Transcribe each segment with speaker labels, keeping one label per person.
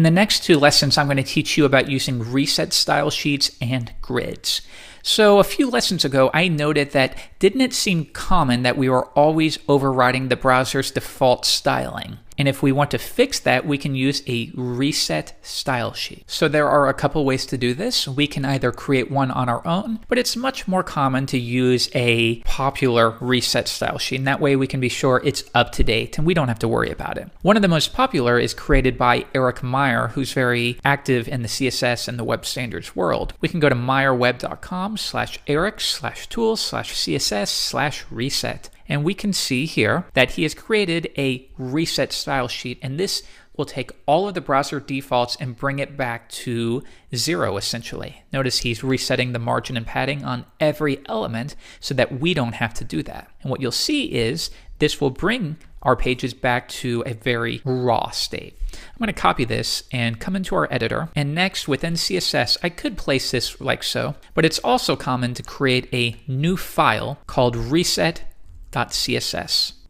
Speaker 1: In the next two lessons, I'm going to teach you about using reset style sheets and grids. So a few lessons ago, I noted that didn't it seem common that we were always overriding the browser's default styling? And if we want to fix that, we can use a reset style sheet. So there are a couple ways to do this. We can either create one on our own, but it's much more common to use a popular reset style sheet. And that way we can be sure it's up to date and we don't have to worry about it. One of the most popular is created by Eric Meyer, who's very active in the CSS and the web standards world. We can go to meyerweb.com/eric/tools/css/reset. And we can see here that he has created a reset style sheet, and this will take all of the browser defaults and bring it back to 0 essentially. Notice he's resetting the margin and padding on every element so that we don't have to do that. And what you'll see is this will bring our pages back to a very raw state. I'm going to copy this and come into our editor. And next within CSS, I could place this like so, but it's also common to create a new file called reset.css.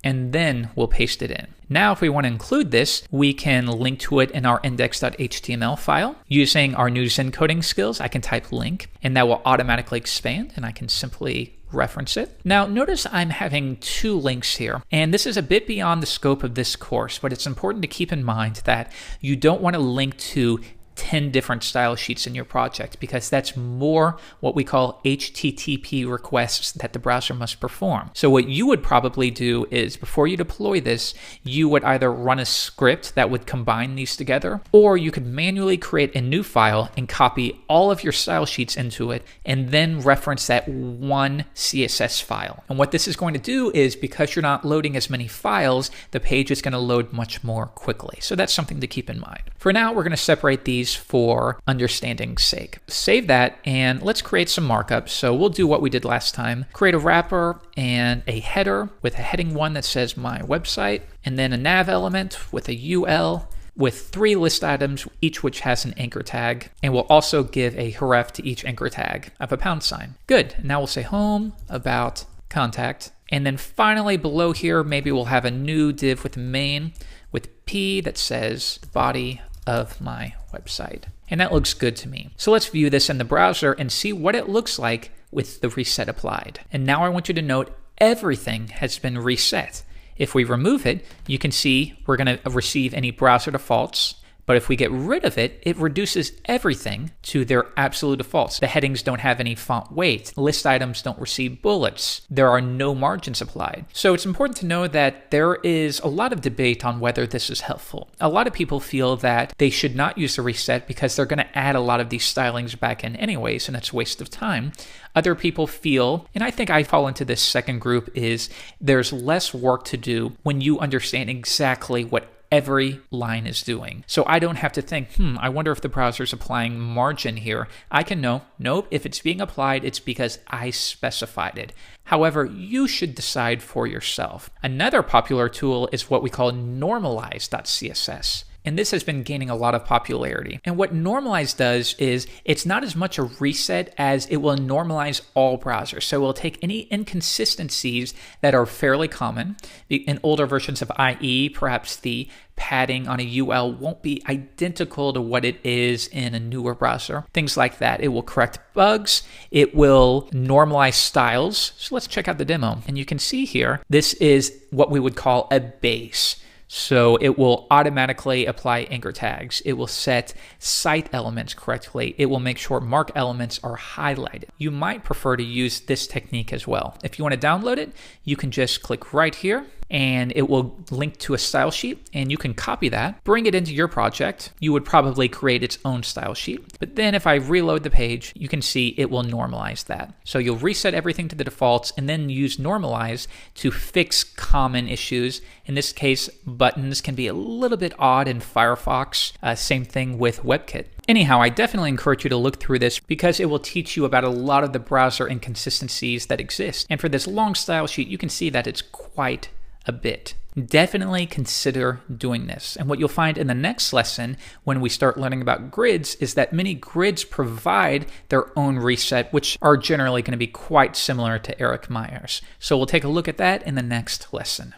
Speaker 1: And then we'll paste it in. Now, if we want to include this, we can link to it in our index.html file. Using our new Zen coding skills, I can type link, and that will automatically expand, and I can simply reference it. Now, notice I'm having two links here, and this is a bit beyond the scope of this course, but it's important to keep in mind that you don't want to link to 10 different style sheets in your project because that's more what we call HTTP requests that the browser must perform. So what you would probably do is before you deploy this, you would either run a script that would combine these together, or you could manually create a new file and copy all of your style sheets into it and then reference that one CSS file. And what this is going to do is because you're not loading as many files, the page is going to load much more quickly. So that's something to keep in mind. For now, we're going to separate these for understanding's sake. Save that and let's create some markups. So we'll do what we did last time. Create a wrapper and a header with a heading 1 that says my website, and then a nav element with a UL with 3 list items, each which has an anchor tag. And we'll also give a href to each anchor tag of a £. Good. Now we'll say home, about, contact. And then finally below here, maybe we'll have a new div with main with P that says body of my website. And that looks good to me. So let's view this in the browser and see what it looks like with the reset applied. And now I want you to note everything has been reset. If we remove it, you can see we're going to receive any browser defaults. But if we get rid of it, it reduces everything to their absolute defaults. The headings don't have any font weight. List items don't receive bullets. There are no margins applied. So it's important to know that there is a lot of debate on whether this is helpful. A lot of people feel that they should not use the reset because they're going to add a lot of these stylings back in anyways, and it's a waste of time. Other people feel, and I think I fall into this second group, is there's less work to do when you understand exactly what every line is doing. So I don't have to think, I wonder if the browser's applying margin here. I can know, nope, if it's being applied, it's because I specified it. However, you should decide for yourself. Another popular tool is what we call normalize.css. And this has been gaining a lot of popularity. And what normalize does is it's not as much a reset as it will normalize all browsers. So it will take any inconsistencies that are fairly common. In older versions of IE, perhaps the padding on a UL won't be identical to what it is in a newer browser. Things like that. It will correct bugs. It will normalize styles. So let's check out the demo. And you can see here, this is what we would call a base. So it will automatically apply anchor tags. It will set site elements correctly. It will make sure mark elements are highlighted. You might prefer to use this technique as well. If you want to download it, you can just click right here and it will link to a style sheet and you can copy that, bring it into your project. You would probably create its own style sheet. But then if I reload the page, you can see it will normalize that. So you'll reset everything to the defaults and then use normalize to fix common issues. In this case, buttons can be a little bit odd in Firefox. Same thing with WebKit. Anyhow, I definitely encourage you to look through this because it will teach you about a lot of the browser inconsistencies that exist. And for this long style sheet, you can see that it's quite a bit. Definitely consider doing this. And what you'll find in the next lesson when we start learning about grids is that many grids provide their own reset, which are generally going to be quite similar to Eric Meyer's. So we'll take a look at that in the next lesson.